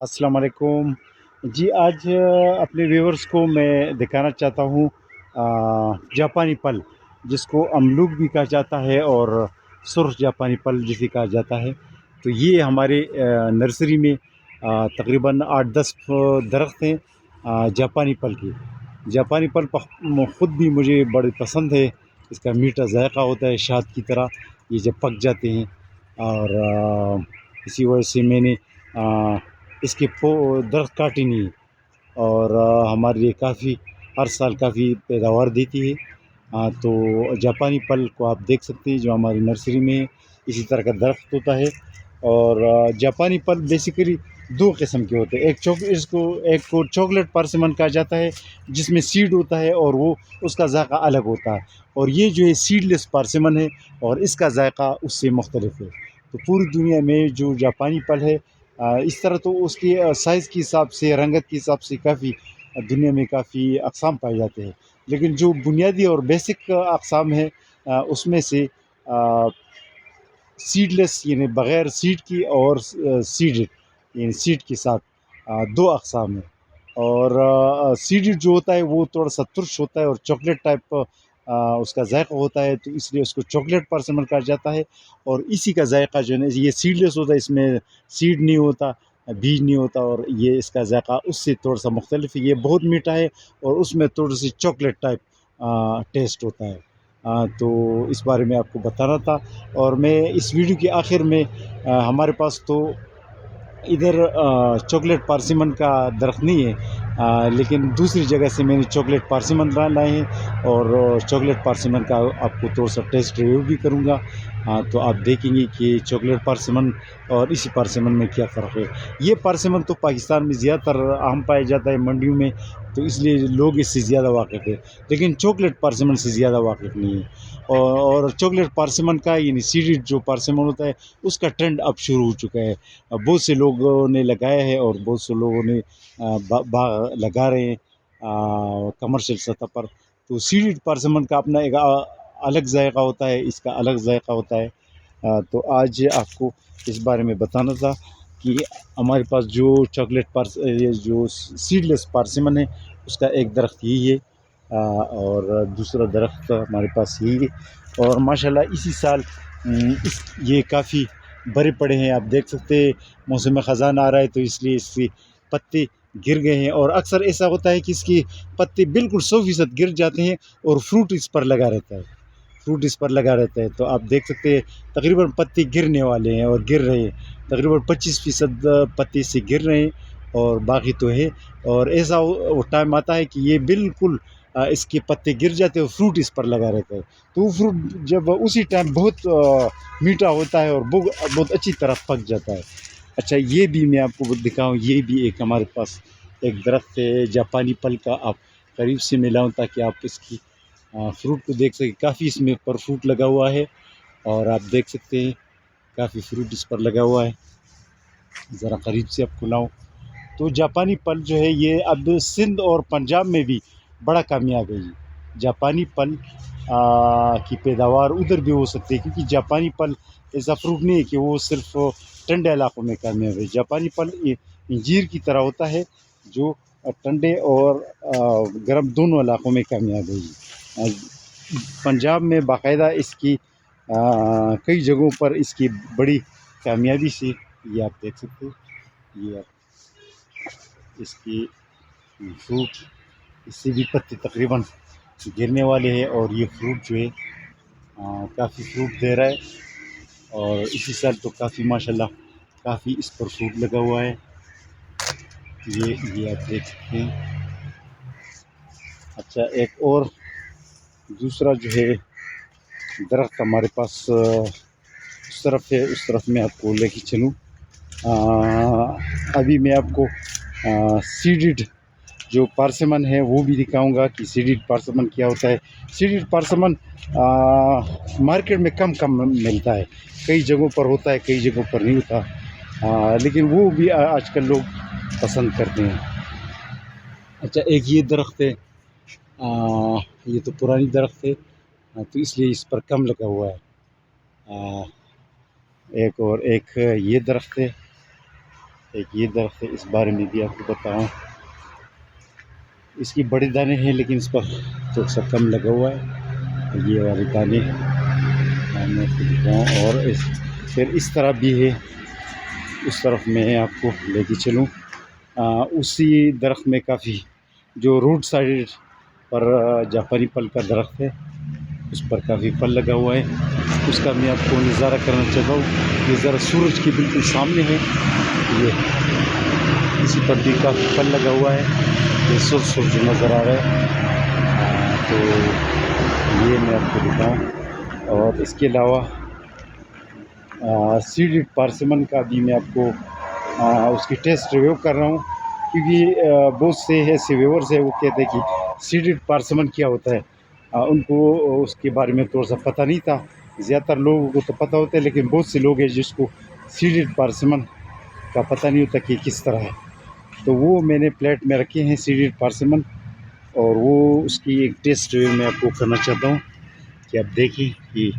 अस्सलाम वालेकुम। जी, आज अपने व्यूअर्स को मैं दिखाना चाहता हूँ जापानी पल, जिसको अमलूक भी कहा जाता है और सुर्ख जापानी पल जिसे कहा जाता है। तो ये हमारे नर्सरी में तकरीबन 8-10 दरख्त हैं जापानी पल के। जापानी पल ख़ुद भी मुझे बड़े पसंद है। इसका मीठा जायका होता है शहद की तरह, ये जब पक जाते हैं। और इसी वजह से मैंने इसके दरख्त काटे नहीं। और हमारे लिए काफ़ी, हर साल काफ़ी पैदावार देती है। तो जापानी पल को आप देख सकते हैं जो हमारी नर्सरी में है, इसी तरह का दरख्त होता है। और जापानी पल बेसिकली दो किस्म के होते हैं। एक को चॉकलेट परसिमन कहा जाता है, जिसमें सीड होता है और वो उसका जायका अलग होता है। और ये जो है सीडलेस परसिमन है और इसका जायका उससे मुख्तलिफ है। तो पूरी दुनिया में जो जापानी पल है, इस तरह तो उसकी साइज़ के हिसाब से, रंगत के हिसाब से काफ़ी दुनिया में काफ़ी अक़साम पाए जाते हैं। लेकिन जो बुनियादी और बेसिक अक़साम है, उसमें से सीडलेस यानी बग़ैर सीड की और सीडेड यानी सीड के साथ दो अक़साम हैं। और सीडेड जो होता है वो थोड़ा-सा तुर्श होता है और चॉकलेट टाइप उसका जायका होता है, तो इसलिए उसको चॉकलेट परसिमन कहा जाता है। और इसी का जायका जो है ना, ये सीडलेस होता है, इसमें सीड नहीं होता, बीज नहीं होता, और ये इसका जायका उससे थोड़ा-सा मुख्तलिफ है। ये बहुत मीठा है और उसमें थोड़ी-सी चॉकलेट टाइप टेस्ट होता है। तो इस बारे में आपको बताना था। और मैं इस वीडियो के आखिर में हमारे पास तो इधर चॉकलेट पारसिमन का दरख्त नहीं है, लेकिन दूसरी जगह से मैंने चॉकलेट पारसिमन लाए हैं। और चॉकलेट पारसिमन का आपको थोड़ा सा टेस्ट रिव्यू भी करूँगा। तो आप देखेंगे कि चॉकलेट पारसिमन और इसी पारसिमन में क्या फ़र्क है। ये पारसिमन तो पाकिस्तान में ज़्यादातर आम पाया जाता है मंडियों में, तो इसलिए लोग इससे ज़्यादा वाकिफ़ है, लेकिन चॉकलेट पारसिमन से ज़्यादा वाकिफ़ नहीं है। और चॉकलेट पारसिमन का यानी सीडेड जो पारसिमन होता है, उसका ट्रेंड अब शुरू हो चुका है। बहुत से लोगों ने लगाया है और बहुत से लोगों ने लगा रहे हैं कमर्शियल सतह पर। तो सीडेड परसिमन का अपना एक अलग जायका होता है, इसका अलग जायका होता है। तो आज आपको इस बारे में बताना था कि हमारे पास जो ये जो सीडलेस परसिमन है, उसका एक दरख्त यही है, और दूसरा दरख्त हमारे पास यही है। और माशाल्लाह इसी साल ये काफ़ी भरे पड़े हैं। आप देख सकते हैं मौसम ख़ज़ान आ रहा है, तो इसलिए इसके पत्ते गिर गए हैं। और अक्सर ऐसा होता है कि इसके पत्ते बिल्कुल 100% गिर जाते हैं और फ्रूट इस पर लगा रहता है, तो आप देख सकते हैं तकरीबन पत्ते गिरने वाले हैं और गिर रहे हैं। तकरीबन 25% पत्ते से गिर रहे हैं और बाकी तो है। और ऐसा वो टाइम आता है कि ये बिल्कुल इसके पत्ते गिर जाते हैं और फ्रूट इस पर लगा रहता है। तो वो फ्रूट जब उसी टाइम बहुत मीठा होता है और बहुत अच्छी तरह पक जाता है। अच्छा, ये भी मैं आपको दिखाऊँ, ये भी एक हमारे पास एक दरख्त है जापानी पल का। आप करीब से मैं लाऊँ ताकि आप इसकी फ्रूट को देख सकें। काफ़ी इसमें पर फ्रूट लगा हुआ है और आप देख सकते हैं काफ़ी फ्रूट इस पर लगा हुआ है। ज़रा करीब से आपको लाऊँ तो जापानी पल जो है ये अब सिंध और पंजाब में भी बड़ा कामयाब है। ये जापानी पल की पैदावार उधर भी हो सकती है, क्योंकि जापानी पल ऐसा फ्रूट नहीं है कि वो सिर्फ ठंडे इलाकों में कामयाब है। जापानी पल इंजीर की तरह होता है, जो ठंडे और गर्म दोनों इलाकों में कामयाब है। ये पंजाब में बाकायदा इसकी कई जगहों पर इसकी बड़ी कामयाबी से, ये आप देख सकते हो, ये आप इसकी फ्रूट, इससे भी पत्ते तकरीबन गिरने वाले हैं। और ये फ्रूट जो है काफ़ी फ्रूट दे रहा है। और इसी साल तो काफ़ी माशाल्लाह काफ़ी इस पर फ्रूट लगा हुआ है। ये आप देख सकते हैं। अच्छा, एक और दूसरा जो है दरख्त हमारे पास उस तरफ है, उस तरफ मैं आपको लेके चलूँ। अभी मैं आपको सीडेड जो पारसिमन है वो भी दिखाऊंगा कि सीडेड पारसिमन क्या होता है। सीडेड पारसिमन मार्केट में कम कम मिलता है, कई जगहों पर होता है, कई जगहों पर नहीं होता। लेकिन वो भी आजकल लोग पसंद करते हैं। अच्छा, एक ये दरख्त है, ये तो पुरानी दरख्त है, तो इसलिए इस पर कम लगा हुआ है। एक और एक ये दरख्त है, ایک یہ درخت ہے، اس بارے میں بھی آپ کو بتاؤں. اس کی بڑے دانے ہیں لیکن اس پر تھوڑا سا کم لگا ہوا ہے. یہ والے دانے میں آپ کو دکھاؤں. اور پھر اس طرح بھی ہے، اس طرف میں آپ کو لے کے چلوں. اسی درخت میں کافی جو روڈ سائڈ پر جاپانی پل کا درخت ہے، اس پر کافی پھل لگا ہوا ہے. اس کا میں آپ کو نظارہ کرنا چاہتا ہوں. یہ ذرا سورج کے بالکل سامنے ہے. یہ اسی پر بھی کافی پھل لگا ہوا ہے. یہ سرخ جو نظر آ رہا ہے. تو یہ میں آپ کو دکھاؤں. اور اس کے علاوہ سیڈ پارسمن کا بھی میں آپ کو اس کی ٹیسٹ ریویو کر رہا ہوں، کیونکہ بہت سے ایسے ویورز ہیں وہ کہتے ہیں کہ سیڈ پارسمن کیا ہوتا ہے. ان کو اس کے بارے میں تھوڑا سا پتہ نہیں تھا. زیادہ تر لوگوں کو تو پتہ ہوتا ہے، لیکن بہت سے لوگ ہیں جس کو سیڈ پارسمن کا پتہ نہیں ہوتا کہ کس طرح ہے. تو وہ میں نے پلیٹ میں رکھے ہیں سیڈ پارسمن، اور وہ اس کی ایک ٹیسٹ ریویو میں آپ کو کرنا چاہتا ہوں کہ آپ دیکھیں کہ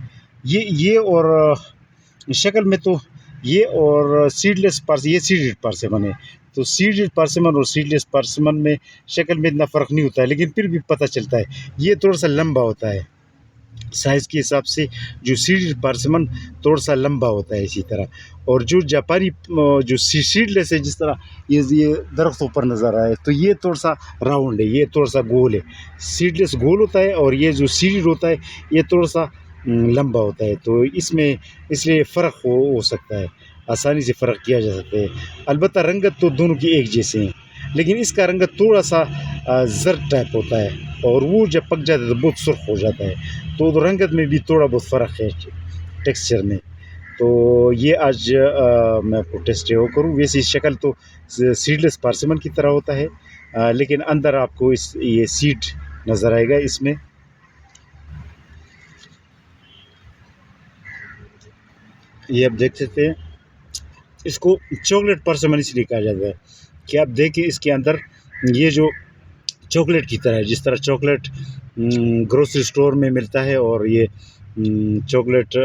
یہ اور شکل میں تو یہ اور یہ سیڈ پارسمن ہے. تو سیڈ پارسمن اور سیڈ لیس پارسمن میں شکل میں اتنا فرق نہیں ہوتا ہے، لیکن پھر بھی پتہ چلتا ہے. یہ تھوڑا سا لمبا ہوتا ہے سائز کے حساب سے. جو سیڈ پارسمن تھوڑا سا لمبا ہوتا ہے اسی طرح. اور جو جاپانی جو سیڈ لیس ہے، جس طرح یہ درختوں پر نظر آئے، تو یہ تھوڑا سا راؤنڈ ہے، یہ تھوڑا سا گول ہے. سیڈ لیس گول ہوتا ہے اور یہ جو سیڈ ہوتا ہے یہ تھوڑا سا لمبا ہوتا ہے. تو اس لیے فرق ہو سکتا ہے، آسانی سے فرق کیا جا سکتا ہے. البتہ رنگت تو دونوں کی ایک جیسے ہیں، لیکن اس کا رنگت تھوڑا سا زرد ٹائپ ہوتا ہے، اور وہ جب پک جاتا ہے تو بہت سرخ ہو جاتا ہے. تو رنگت میں بھی تھوڑا بہت فرق ہے ٹیکسچر میں. تو یہ آج میں آپ کو ٹیسٹ وہ کروں. ویسی شکل تو سیڈ لیس پارسمن کی طرح ہوتا ہے، لیکن اندر آپ کو یہ سیڈ نظر آئے گا اس میں. یہ آپ دیکھ سکتے ہیں. اس کو چاکلیٹ پارسمن اس لیے کہا جاتا ہے کہ آپ دیکھیں اس کے اندر یہ جو چاکلیٹ کی طرح ہے، جس طرح چاکلیٹ گروسری اسٹور میں ملتا ہے اور یہ چاکلیٹ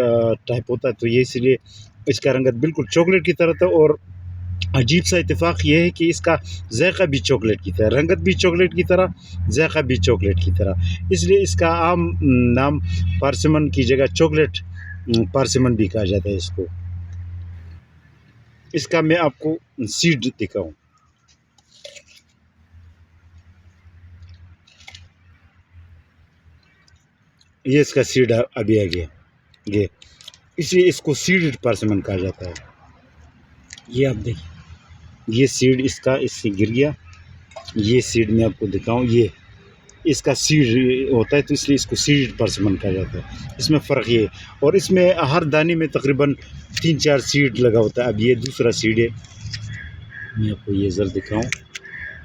ٹائپ ہوتا ہے. تو یہ اسی لیے اس کا رنگت بالکل چاکلیٹ کی طرح تھا. اور عجیب سا اتفاق یہ ہے کہ اس کا ذائقہ بھی چاکلیٹ کی طرح، رنگت بھی چاکلیٹ کی طرح، ذائقہ بھی چاکلیٹ کی طرح. اس لیے اس کا عام نام پارسمن کی جگہ چاکلیٹ پارسمن بھی کہا جاتا ہے اس کو. اس کا میں آپ کو سیڈ دکھاؤں. یہ اس کا سیڈ ابھی آ گیا یہ، اس لیے اس کو سیڈ پارسمن کہا جاتا ہے. یہ آپ دیکھیں، یہ سیڈ اس سے گر گیا. یہ سیڈ میں آپ کو دکھاؤں، یہ اس کا سیڈ ہوتا ہے، تو اس لیے اس کو سیڈ پارسمن کہا جاتا ہے. اس میں فرق یہ ہے. اور اس میں ہر دانے میں تقریباً 3-4 سیڈ لگا ہوتا ہے. اب یہ دوسرا سیڈ ہے، میں آپ کو یہ ذرا دکھاؤں.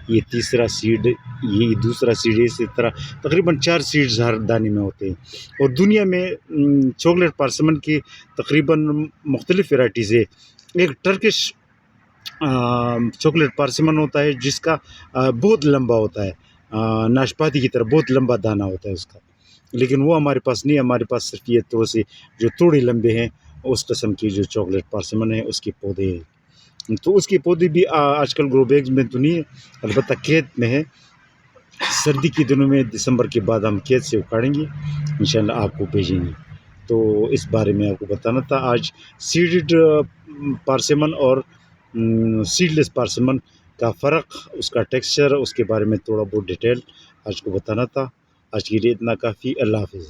یہ تیسرا سیڈ، یہ دوسرا سیڈ ہے. اسی طرح تقریباً 4 سیڈز ہر دانے میں ہوتے ہیں. اور دنیا میں چاکلیٹ پارسمن کی تقریباً مختلف ورائٹیز ہے. ایک ٹرکش چاکلیٹ پارسمن ہوتا ہے جس کا بہت لمبا ہوتا ہے، ناشپاتی کی طرح بہت لمبا دانہ ہوتا ہے اس کا. لیکن وہ ہمارے پاس نہیں ہے. ہمارے پاس صرف یہ تھوڑے سے جو تھوڑے لمبے ہیں اس قسم کی جو چاکلیٹ پارسمن ہے اس کے پودے ہیں. تو اس کے پودے بھی آج کل گرو بیگز میں تو نہیں ہے، البتہ کھیت میں ہے. سردی کے دنوں میں دسمبر کے بعد ہم کھیت سے اکھاڑیں گے، انشاءاللہ آپ کو بھیجیں گے. تو اس بارے میں آپ کو بتانا تھا آج. سیڈڈ پارسمن اور سیڈ لیس پارسمن کا فرق، اس کا ٹیکسچر، اس کے بارے میں تھوڑا بہت ڈیٹیل آج کو بتانا تھا. آج کے لیے اتنا کافی. اللہ حافظ.